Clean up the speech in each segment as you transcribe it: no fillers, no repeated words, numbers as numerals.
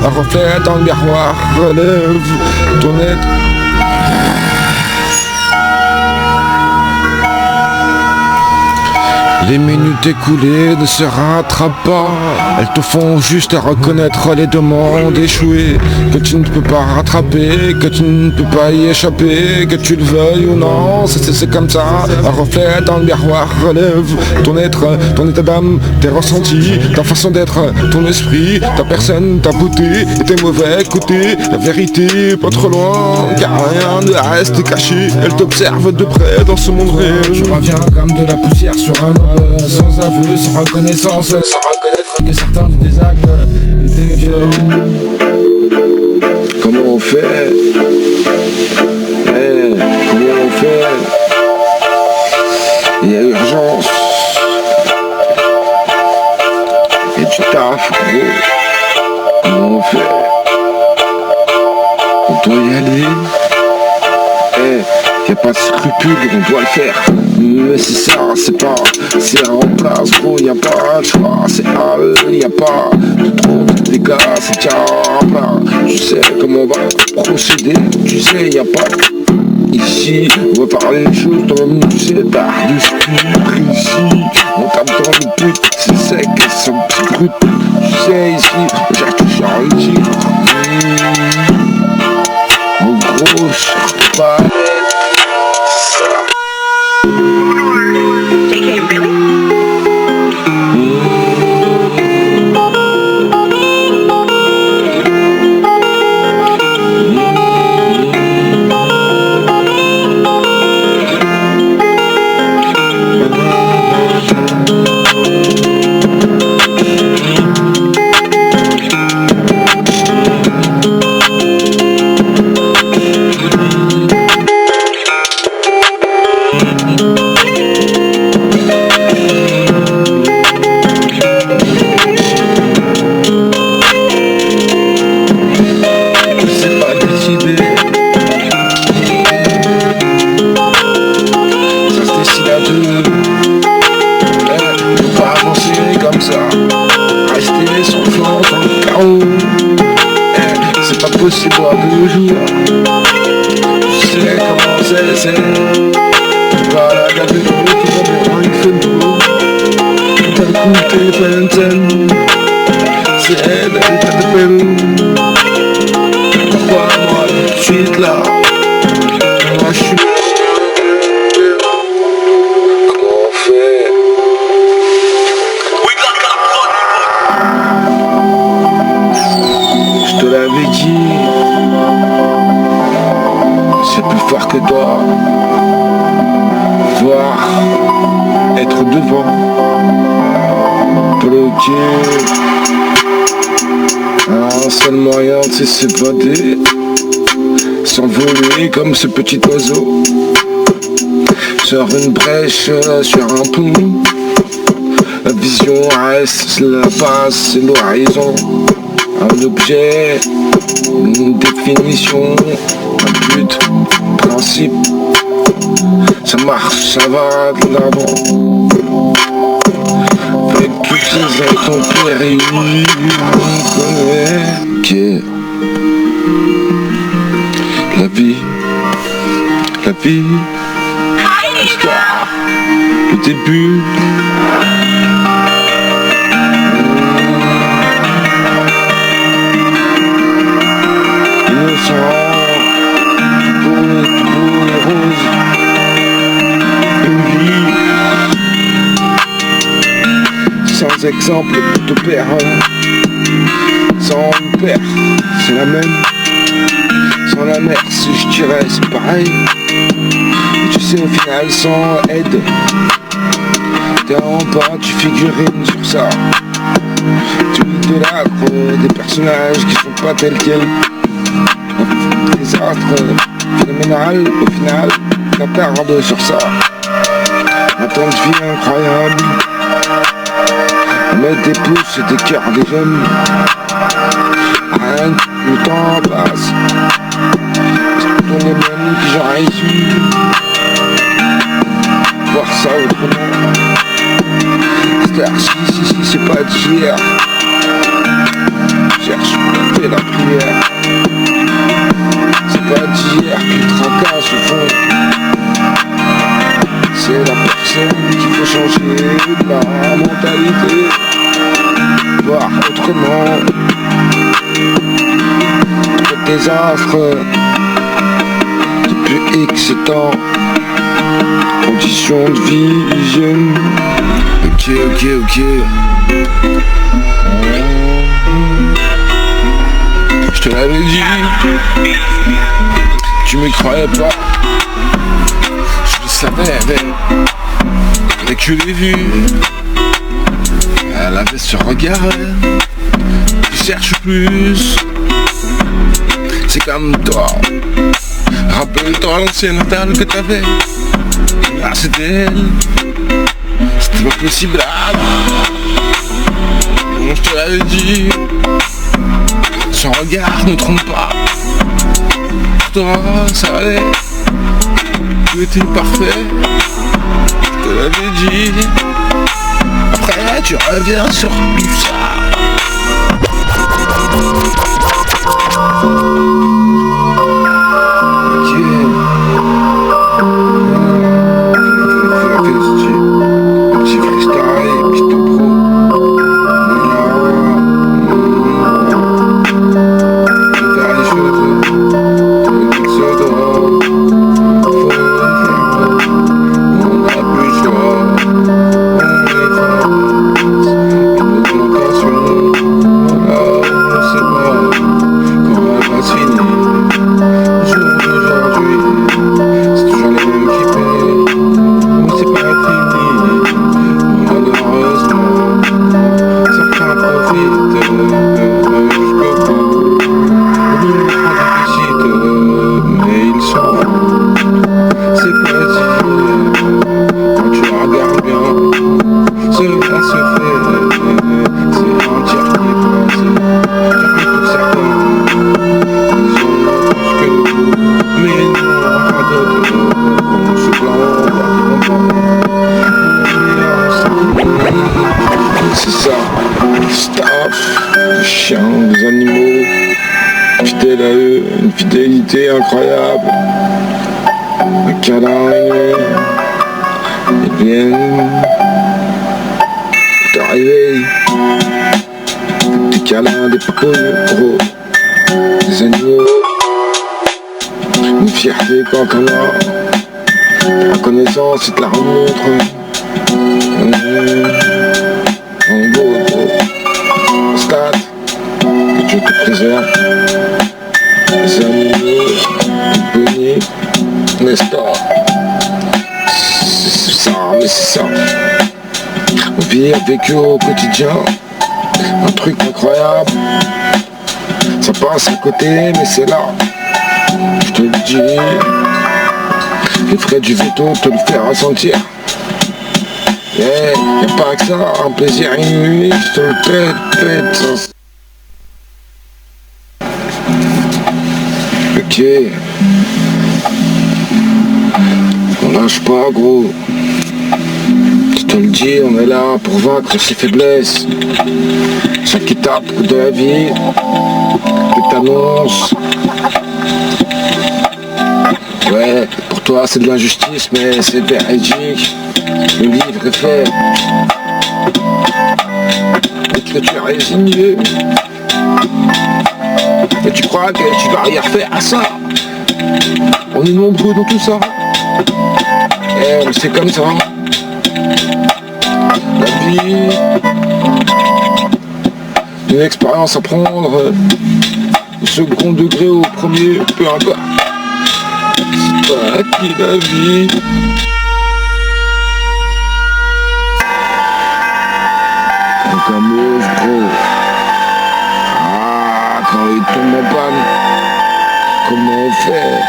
un reflet dans le miroir, relève ton être. Les minutes écoulées ne se rattrapent pas. Elles te font juste reconnaître les demandes échouées, que tu ne peux pas rattraper, que tu ne peux pas y échapper, que tu le veuilles ou non, c'est comme ça. Un reflet dans le miroir relève ton être, ton état d'âme, tes ressentis, ta façon d'être, ton esprit, ta personne, ta beauté et tes mauvais côtés. La vérité pas trop loin, car rien ne reste caché. Elle t'observe de près dans ce monde réel. Je reviens comme de la poussière sur un sans aveu, sans reconnaissance, sans reconnaître que certains de tes actes étaient violents. Comment on fait? Comment on fait? Il y a urgence. Et tu taffes, gros. Comment on fait? On doit y aller. Y'a pas de scrupule, on doit le faire. Mais c'est ça, c'est en place, gros, y'a pas de choix. C'est à eux, y'a pas de trop de dégâts, c'est tiens plat. Tu sais comment on va procéder, tu sais, y'a pas ici, on va parler des choses, toi-même tu sais, par-dessus précis. On tape dans le but, c'est sec, c'est un petit brut. Tu sais, ici, on cherche toujours un titre. En gros, je pas. C'est pas de jour. Tu sais comment c'est. Voilà, la vie de l'autre, tu vas bien, il fait beau. T'as le coup, t'es plein. C'est elle t'appelle. Pourquoi moi, tout de suite là? Moi, je suis. Comment on fait? Je te l'avais dit. C'est plus fort que toi. Voir, être devant, bloqué. Un seul moyen c'est s'évader, s'envoler comme ce petit oiseau sur une brèche, sur un pont. La vision reste la base, c'est l'horizon. Un objet, une définition, un but, principe. Ça marche, ça va de l'avant. Avec toutes ces intempéries réunies, on connaît que la vie, l'histoire, le début. Sans exemple pour te perdre, sans le père, c'est la même. Sans la mère, si je dirais, c'est pareil. Et tu sais, au final, sans aide, t'es en bas, tu figurines sur ça. Tu idolâtres des personnages qui sont pas tels quels. Des astres phénoménal, au final, t'attardes sur ça. Un temps de vie incroyable. Mettre des pouces et des cœurs des jeunes. Rien, le temps passe. C'est les mêmes que j'aurais dû voir ça autrement. C'est-à-dire, si, c'est pas d'hier. Cherche, fais là. des astres depuis X temps. Conditions de vision. Ok. Je te l'avais dit. Tu m'y croyais pas. Je le savais, dès que je l'ai vue, elle avait ce regard. Tu cherches plus. C'est comme toi. Rappelle-toi l'ancienne natale que t'avais. Ah, c'était elle. C'était pas possible. Je te l'avais dit. Son regard ne trompe pas. Pour toi, ça allait. Tout était parfait. Je te l'avais dit. Après, tu reviens sur tout ça. Des animaux, fidèles à eux, une fidélité incroyable, un câlin ils viennent te réveiller, des câlins, des papouilles, gros, des animaux, une fierté quand on a, la reconnaissance et te la remontre, en gros, stade. Que Dieu te préserve, les animaux, les bonnets, n'est-ce pas? C'est ça, mais c'est ça. On vit avec eux au quotidien, un truc incroyable. Ça passe à côté, mais c'est là. Je te le dis, les frais du veto te le faire ressentir. Y'a pas que ça, un plaisir inouï, je te le pète, ça. Ok, on lâche pas gros, je te le dis, on est là pour vaincre ses faiblesses. Chaque étape de la vie que t'annonces, ouais, pour toi c'est de l'injustice mais c'est véridique, le livre est fait, et que tu es résigné. Et tu crois que tu vas rien faire à ça? On est nombreux dans tout ça. C'est comme ça. La vie, une expérience à prendre, au second degré, au premier, peu importe. C'est toi qui la vie. Donc un mot, gros. Quand il tombe en panne, comment on fait?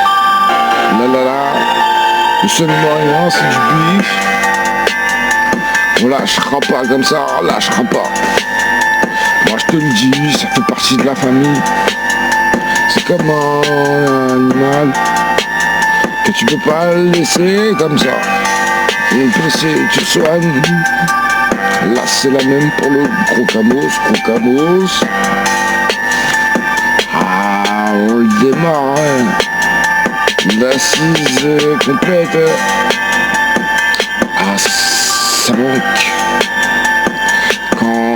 Le seul moyen c'est du bif. On lâchera pas comme ça, on lâchera pas. Moi je te le dis, ça fait partie de la famille. C'est comme un animal que tu peux pas le laisser comme ça. Tu le soignes. Là c'est la même pour le gros camos. On le démarre, l'assise complète à 5. Quand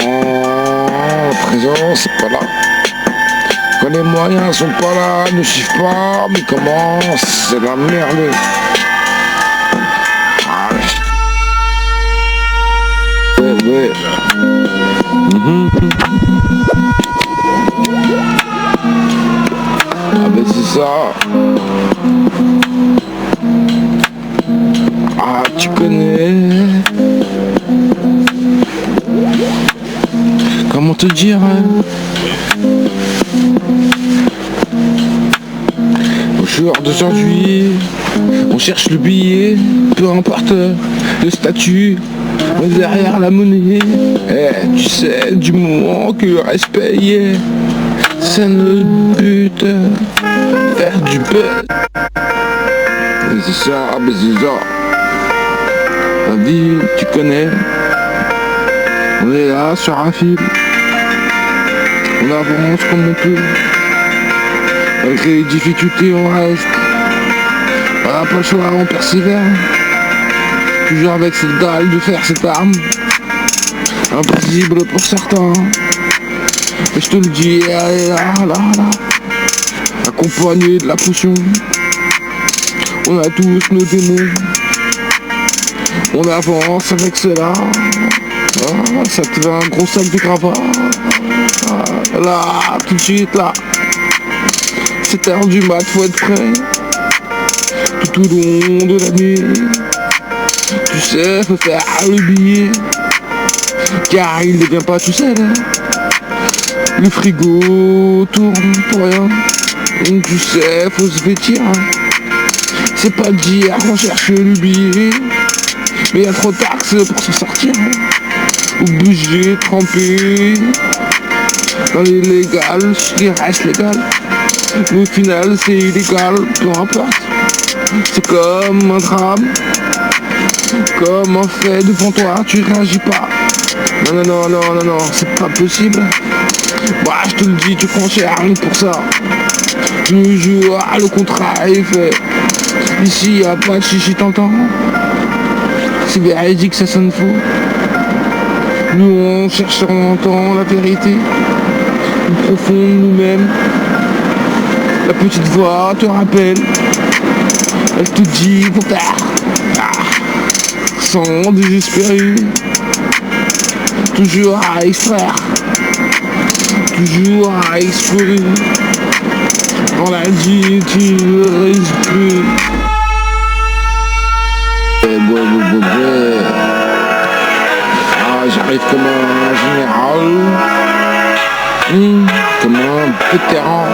la présence c'est pas là, Quand les moyens sont pas là, ne suivent pas, mais comment, c'est la merde. Ah ouais. Ouais. Ah ben c'est ça. Ah tu connais. Comment te dire hein? Au jour d'aujourd'hui, on cherche le billet, peu importe le statut, on est derrière la monnaie. Tu sais, du moment que le respect y est, c'est notre but, faire du buzz. Et c'est ça, mais c'est ça. La vie, tu connais. On est là sur un fil. On avance comme on peut. Malgré les difficultés, on reste. On n'a pas le choix, on persévère. Toujours avec cette dalle de faire cette arme. Impossible pour certains. Mais je te le dis, elle est là. Accompagné de la potion. On a tous nos démons. On avance avec cela. Ah, ça te fait un gros sac de gravats. Ah, là, tout de suite, là. 7h du mat, faut être prêt. Tout au long de la nuit. Tu sais, faut faire le billet. Car il ne vient pas tout seul. Le frigo tourne pour rien. Donc tu sais, faut se vêtir. C'est pas d'hier qu'on cherche le billet. Mais y a trop de taxes pour s'en sortir. Obligé de tremper dans l'illégal, ce qui reste légal. Mais au final c'est illégal, peu importe. C'est comme un drame, comme un fait devant toi, tu réagis pas. Non, c'est pas possible. Bah je te le dis, tu prends cher pour ça. Toujours le contrat est fait. Ici y a pas de chichi t'entends. C'est véridique, ça sonne faux. Nous on cherche en temps la vérité, le profond de nous-mêmes. La petite voix te rappelle, elle te dit faut faire, sans désespérer. Toujours à extraire, toujours à explorer. Quand la vie tu ne risques plus. J'arrive comme un général, comme un vétéran.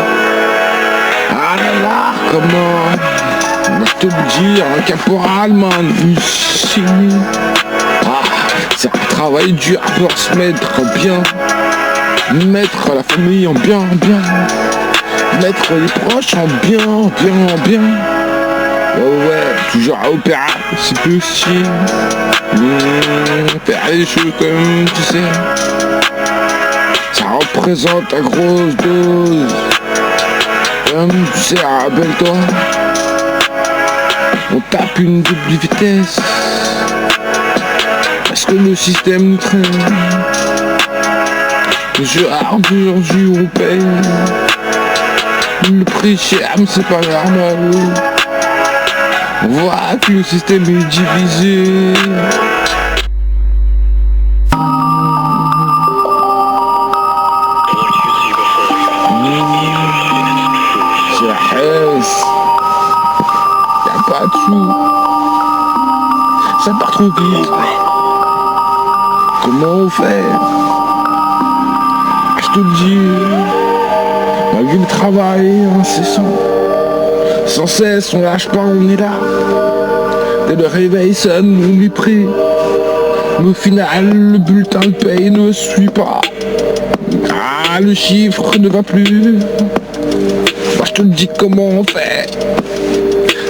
Ah là là, comment je te le dire, un caporal, man, c'est un travail dur pour se mettre bien, mettre la famille en bien, mettre les proches en bien. Ouais, toujours à opéra, c'est possible. Faire les choses comme tu sais. Ça représente ta grosse dose. Comme tu sais, rappelle-toi. On tape une double vitesse. Parce que le système nous traîne. Aujourd'hui on paye. Le prix cher, mais c'est pas normal. On voit que le système est divisé. C'est la haisse. Y'a pas de sous. Ça part trop vite. Comment on fait? Je te le dis. Malgré le travail incessant. Sans cesse, on lâche pas, on est là. Dès le réveil sonne, on est prêt. Mais au final, le bulletin de paye ne suit pas. Ah, le chiffre ne va plus. Moi, je te le dis comment on fait.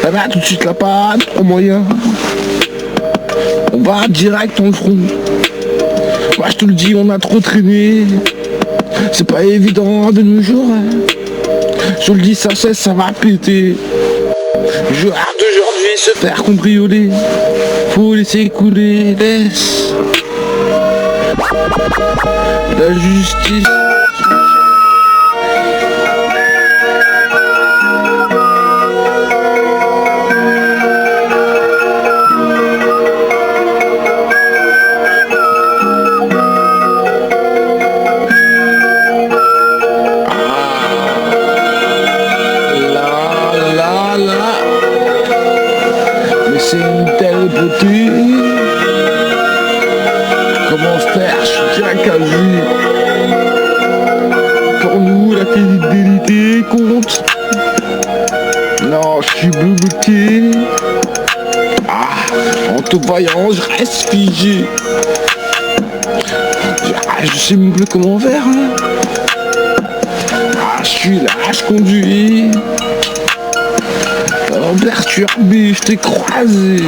Ça va tout de suite la patte, trop moyen. On va direct en front. Moi, je te le dis, on a trop traîné. C'est pas évident de nos jours. Je te le dis, ça cesse, ça va péter. Je hâte d'aujourd'hui se faire cambrioler. Faut laisser couler, laisse. La justice. tes comptes. Non, je suis bloqué. Ah, en te voyant, je reste figé. Ah, je sais même plus comment faire. Hein. Ah, je suis là, je conduis. Perturbé, je t'ai croisé.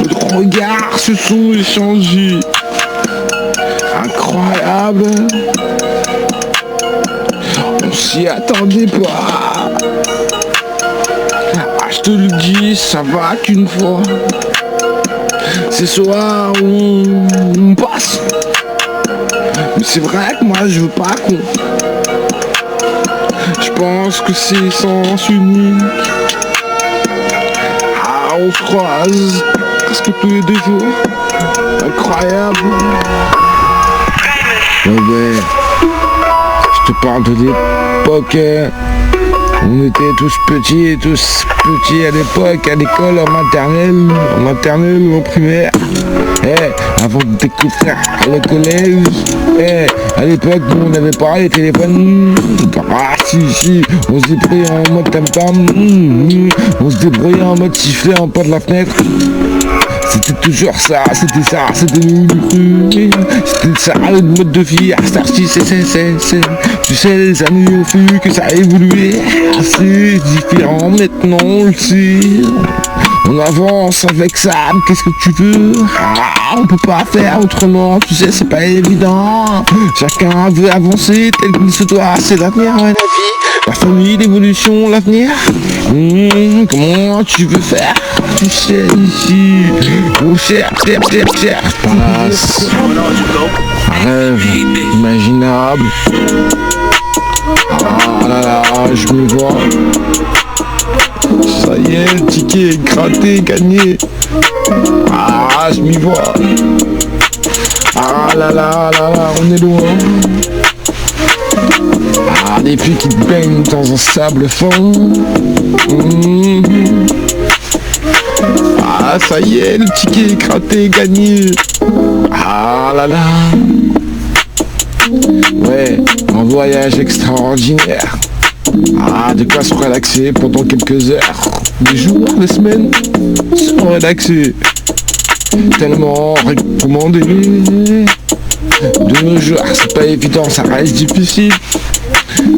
Nos regards se sont échangés. Incroyable. On s'y attendait pas. Ah, je te le dis, ça va qu'une fois. Ce soir, on passe. Mais c'est vrai que moi, je veux pas qu'on. Je pense que c'est sens unique. Ah, on se croise presque tous les 2 jours. Incroyable. Ouais, je te parle de l'époque. On était tous petits à l'époque, à l'école, en maternelle, en primaire. Avant de découvrir le collège, à l'époque où on n'avait pas les téléphones. Ah si, on se débrouillait en mode tam-tam, on se débrouillait en mode sifflet en pas de la fenêtre. C'était toujours ça, c'était nous, c'était ça le mode de vie, tu sais les années ont fait que ça a évolué, c'est différent maintenant on le sait, on avance avec ça, qu'est-ce que tu veux, on peut pas faire autrement, tu sais c'est pas évident, chacun veut avancer tel qu'il se doit, c'est l'avenir, la vie, la famille, l'évolution, l'avenir, comment tu veux faire, tu sais ici, on cherche, passe, rêve imaginable, ah là là, je me vois, ça y est, le ticket est gratté, gagné, ah je m'y vois, ah là là là là, on est loin. Ah, les filles qui baignent dans un sable fin. Ah, ça y est, le ticket est gratté, gagné. Ah là là. Ouais, un voyage extraordinaire. Ah, de quoi se relaxer pendant quelques heures. Des jours, des semaines, se relaxer. Tellement recommandé. De nos jours, c'est pas évident, ça reste difficile.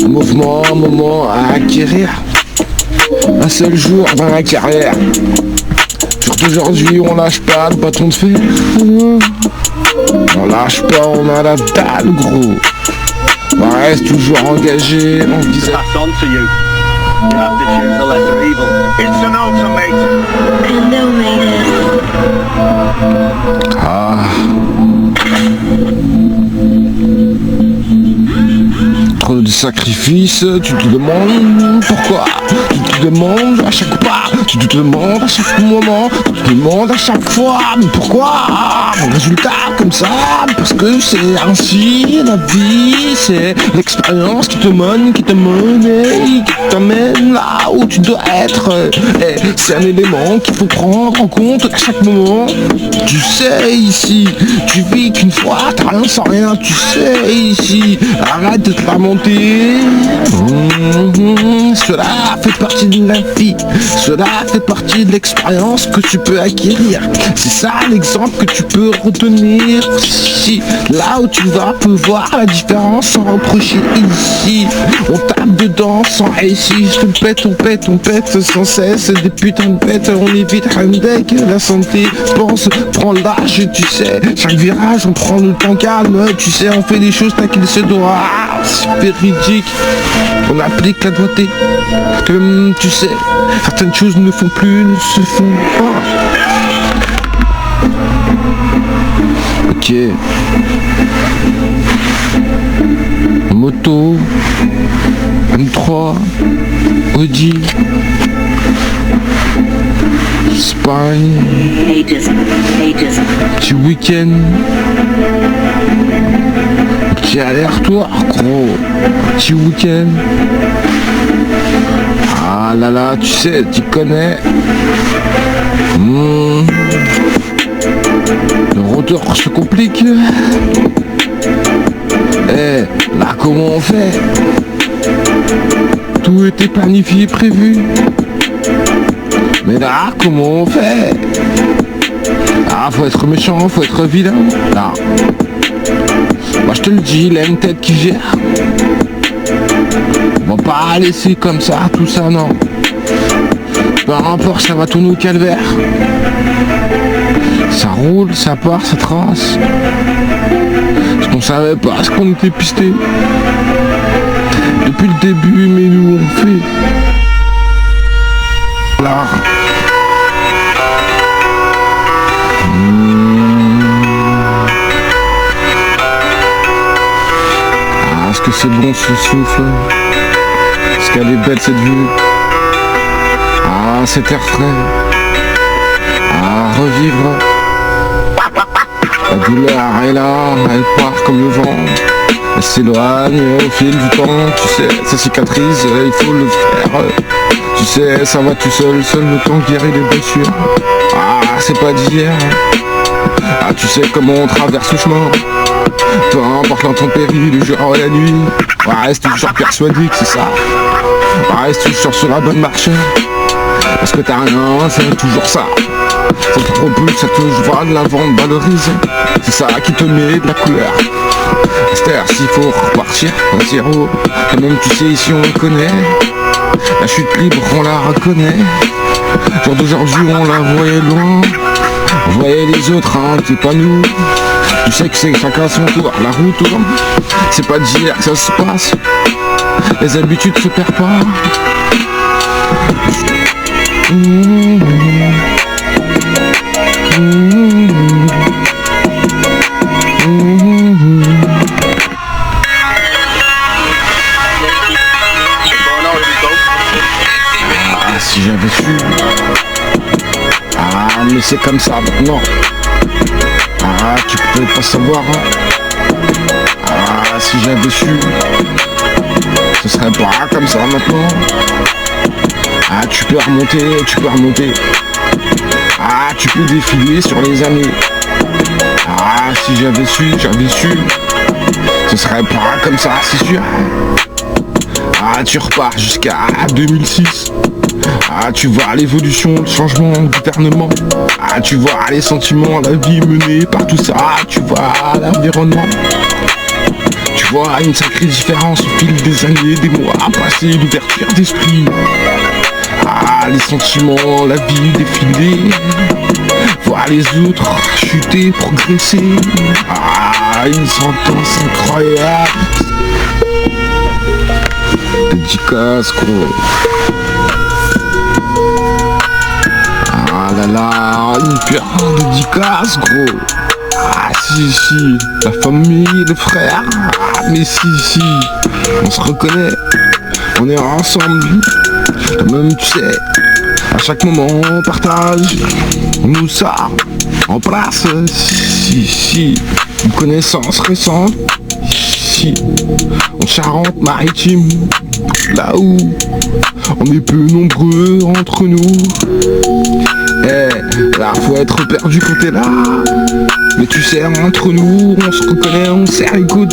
Un mouvement, un moment à acquérir. Un seul jour dans la carrière. Jour d'aujourd'hui, on lâche pas le bâton de fer. On lâche pas, on a la dalle, gros. On reste toujours engagé, on vise à... Ah. Trop de sacrifices, tu te demandes pourquoi, tu te demandes à chaque pas, tu te demandes à chaque moment, tu te demandes à chaque fois, mais pourquoi un résultat comme ça, parce que c'est ainsi la vie, c'est l'expérience qui te mène, qui t'emmène là où tu dois être, et c'est un élément qu'il faut prendre en compte à chaque moment, tu sais ici, tu vis qu'une fois, t'as rien sans rien, tu sais ici, arrête de te lamenter. Cela fait partie de la vie, cela fait partie de l'expérience que tu peux acquérir. C'est ça l'exemple que tu peux retenir ici. Là où tu vas peux voir la différence sans reprocher ici. On tape dedans sans réussir, on pète sans cesse des putains de pètes, on évite Handek, la santé, pense, prends l'âge, tu sais, chaque virage on prend le temps calme, tu sais, on fait des choses tant qu'il se doit, c'est véridique, on applique la doigté, comme tu sais, certaines choses ne font plus, ne se font pas. Ok. Moto, M3, Audi, Espagne, petit week-end, petit aller-retour, gros, petit week-end. Ah là là, tu sais, tu connais. Le retour se complique. Eh, là comment on fait? Tout était planifié, prévu. Mais là, comment on fait? Ah, faut être méchant, faut être vilain. Là. Moi je te le dis, il a une tête qui gère. On va pas laisser comme ça, tout ça, non. Peu importe, ça va tourner au calvaire. Ça roule, ça part, ça trace. Ce qu'on savait pas, ce qu'on était pisté. Depuis le début, mais nous on fait. Là. Ah, est-ce que c'est bon ce souffle? Est-ce qu'elle est belle cette vue? Ah, cet air frais. À revivre. La douleur est là, elle part comme le vent. Elle s'éloigne au fil du temps, tu sais, ça cicatrise, il faut le faire. Tu sais, ça va tout seul, seul le temps guérit les blessures. Ah, c'est pas d'hier. Ah, tu sais comment on traverse le chemin. Peu importe l'intempérie, le jour et la nuit. Reste toujours persuadé que c'est ça. Reste toujours sur la bonne marche. Parce que t'as rien, c'est toujours ça. Ça te propulse, ça te voit de l'avant, te valorise. C'est ça qui te met de la couleur. C'est-à-dire s'il faut repartir à zéro. Et même tu sais ici on le connaît. La chute libre on la reconnaît. Genre d'aujourd'hui on la voyait loin. On voyait les autres, hein, c'est pas nous. Tu sais que c'est chacun son tour, la roue tourne. C'est pas d'hier que ça se passe. Les habitudes se perdent pas. Ah, si j'avais su. Ah, mais c'est comme ça maintenant. Ah, tu peux pas savoir. Hein. Ah, si j'avais su. Ce serait pas comme ça maintenant. Ah, tu peux remonter, tu peux remonter. Ah, tu peux défiler sur les années. Ah, si j'avais su, ce serait pas comme ça, c'est sûr. Ah, tu repars jusqu'à 2006. Ah, tu vois l'évolution, le changement, le gouvernement. Ah, tu vois les sentiments, la vie menée par tout ça. Ah, tu vois l'environnement. Tu vois une sacrée différence au fil des années, des mois passés, l'ouverture d'esprit. Ah, les sentiments, la vie défiler. Voir les autres chuter, progresser. Ah, une sentence incroyable. Dédicace, gros. Ah là là, une pure dédicace, gros. Ah si, la famille, les frères. Ah mais si, on se reconnaît. On est ensemble. Même tu sais, à chaque moment on partage. On nous sort, on place. Si, une connaissance récente. Si, en Charente-Maritime. Là où on est peu nombreux entre nous. Là faut être perdu quand t'es là. Mais tu sais, entre nous, on se reconnaît, on serre les coudes.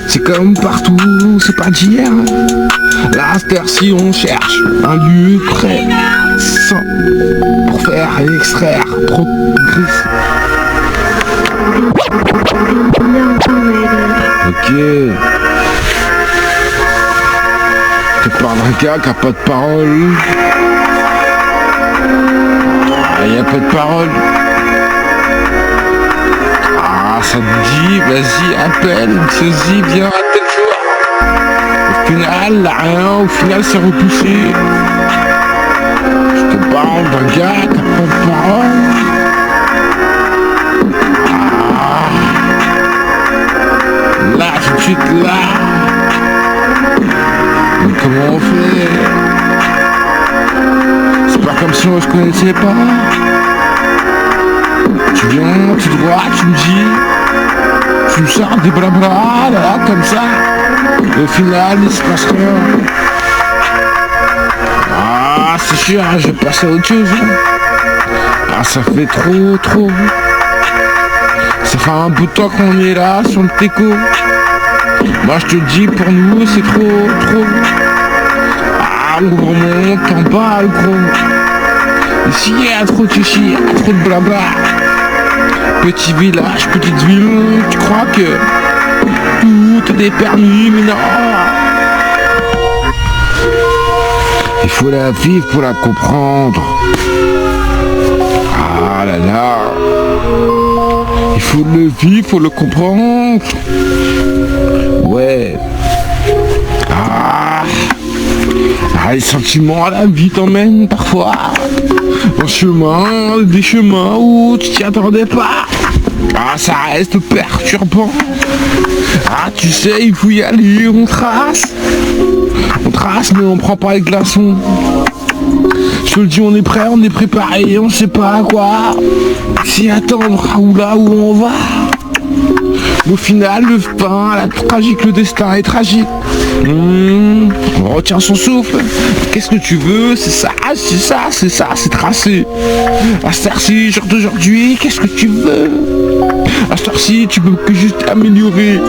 C'est comme partout, c'est pas d'hier. Là, à cette heure-ci, on cherche un lieu prêt, sain, pour faire extraire, progresser. Ok. Tu parles d'un gars qui a pas de parole. Y a pas de parole. Ah, ça te dit, vas-y, appelle, saisis, viens à tel jour. Au final, rien, au final, c'est repoussé. Je te parle d'un gars qui a pas de parole. Ah. Là, tout de suite, là. Mais comment on fait? C'est pas comme si on se connaissait pas. Tu viens, tu te vois, tu me dis, tu me sors des blabla, là, comme ça. Et au final, il se passe rien. Ah, c'est sûr, je vais passer à autre chose. Ah, ça fait trop. Ça fait un bout de temps qu'on est là, sur le teco. Moi, je te dis, pour nous, c'est trop. là, on remonte en bas, le gros. Ici, il y a trop de chichi, il y a trop de blabla. Petit village, petite ville, tu crois que tout est permis, mais non. Il faut la vivre pour la comprendre. Ah là là. Il faut le vivre, faut le comprendre. Ouais. Les sentiments à la vie t'emmènent parfois en chemin, des chemins où tu t'y attendais pas. Ça reste perturbant. Tu sais, il faut y aller, on trace, mais on prend pas les glaçons. Je te le dis, on est prêt, on est préparé, on sait pas à quoi s'y attendre, ou là où on va. Au final, le fin, la tragique, le destin est tragique. On retient son souffle. Qu'est-ce que tu veux? C'est ça, c'est tracé. À cette heure-ci, genre d'aujourd'hui, qu'est-ce que tu veux? À cette heure-ci, tu peux que juste améliorer.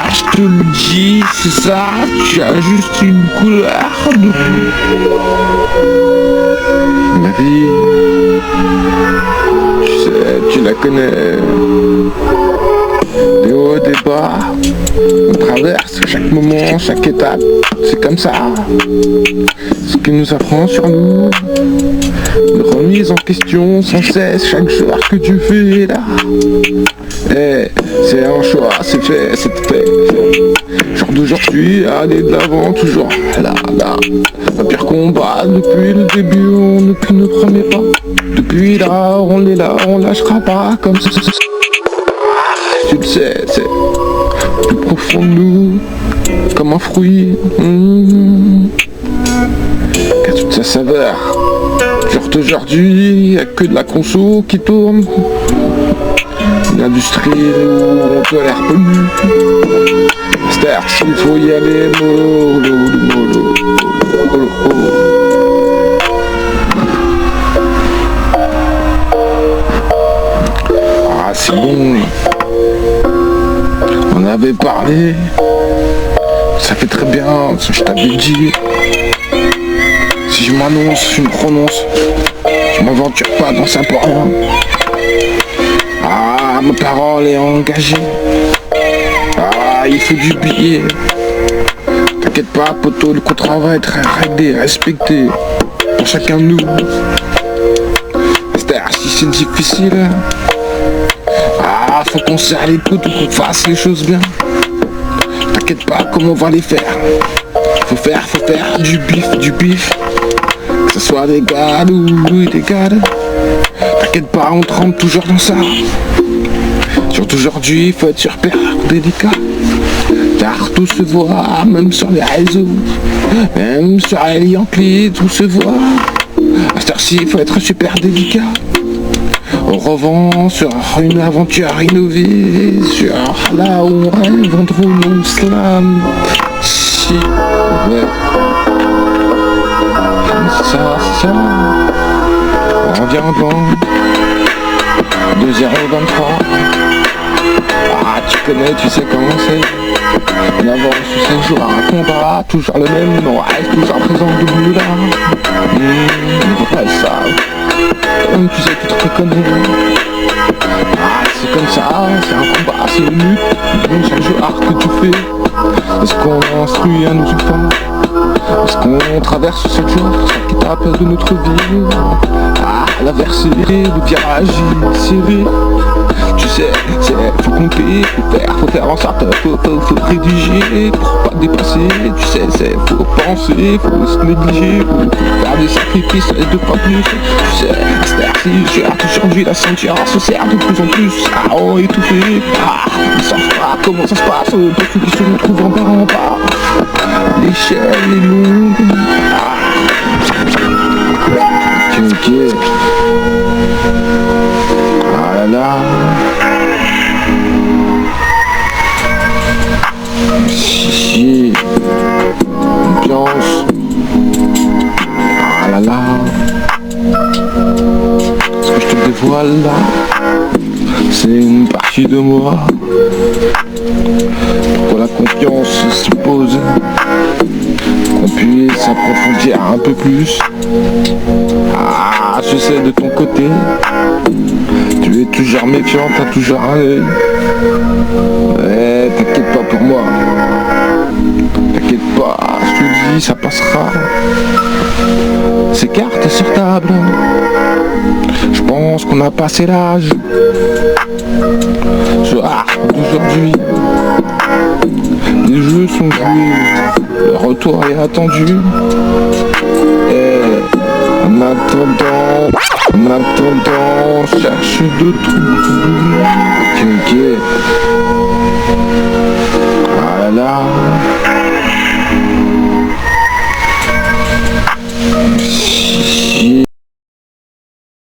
Je te le dis, c'est ça, tu as juste une couleur de ma vie. Tu sais, tu la connais. Des hauts, des bas, on traverse chaque moment, chaque étape, c'est comme ça. Ce qui nous apprend sur nous, une remise en question sans cesse, chaque jour que Dieu fait là. C'est un choix, c'est fait, Genre d'aujourd'hui, aller de l'avant, toujours là. Un pire combat, depuis le début, depuis nos premiers pas. Depuis là, on est là, on lâchera pas comme ça. Tu le sais, c'est plus profond de nous, comme un fruit, qui a toute sa saveur. Genre d'aujourd'hui, y a que de la conso qui tourne, une industrie où on tolère plus. C'est-à-dire qu'il faut y aller mollo. C'est bon. On avait parlé, ça fait très bien, je t'avais dit. Si je m'annonce, je me prononce, je m'aventure pas dans ça pour rien. Ma parole est engagée. Il faut du billet. T'inquiète pas, poto, le contrat va être réglé, respecté pour chacun de nous. C'est-à-dire, si c'est difficile, faut qu'on serre les coudes, qu'on fasse les choses bien. T'inquiète pas, comment on va les faire. Faut faire du bif. Que ce soit des gars ou des gars. T'inquiète pas, on trempe toujours dans ça. Surtout aujourd'hui, faut être super délicat. Car tout se voit, même sur les réseaux. Même sur les Yankees, tout se voit. À cette heure-ci, faut être super délicat. On revend sur une aventure innovée, sur là où on rêve, on trouve mon slam. Si, ouais. C'est ça. On revient en blanc. 2-0-23. Tu connais, tu sais comment c'est. On avance tous ces jours à un combat, toujours le même, on reste toujours présent debout là. Ouais, ça. Tu sais, tu te reconnais. C'est comme ça, c'est un combat, c'est une lutte. Chaque jour que tu fais. Est-ce qu'on instruit à nos enfants? Est-ce qu'on traverse chaque jour, chaque étape de notre vie? La versée, le virage serré. Tu sais, faut compter, faut faire en sorte, faut rédiger pour pas dépasser. Tu sais, faut penser, faut se négliger, faut faire des sacrifices de fois plus. Tu sais, c'est aujourd'hui la ceinture se serre de plus en plus à étouffer. Ils savent pas comment ça se passe, pour ceux qui se retrouvent en bas. L'échelle est longue. Ok. Là là. Chichi. Ambiance. Là là. Ce que je te dévoile là, c'est une partie de moi. Pourquoi la confiance s'y pose. puis s'approfondir un peu plus. Ah, je sais de ton côté, tu es toujours méfiant, t'as toujours un œil. Ouais, t'inquiète pas pour moi. T'inquiète pas, je te dis, ça passera. Ces cartes sur table, je pense qu'on a passé l'âge. Soir d'aujourd'hui, les jeux sont joués, le retour est attendu. Et en attendant, cherche d'autres. Ok,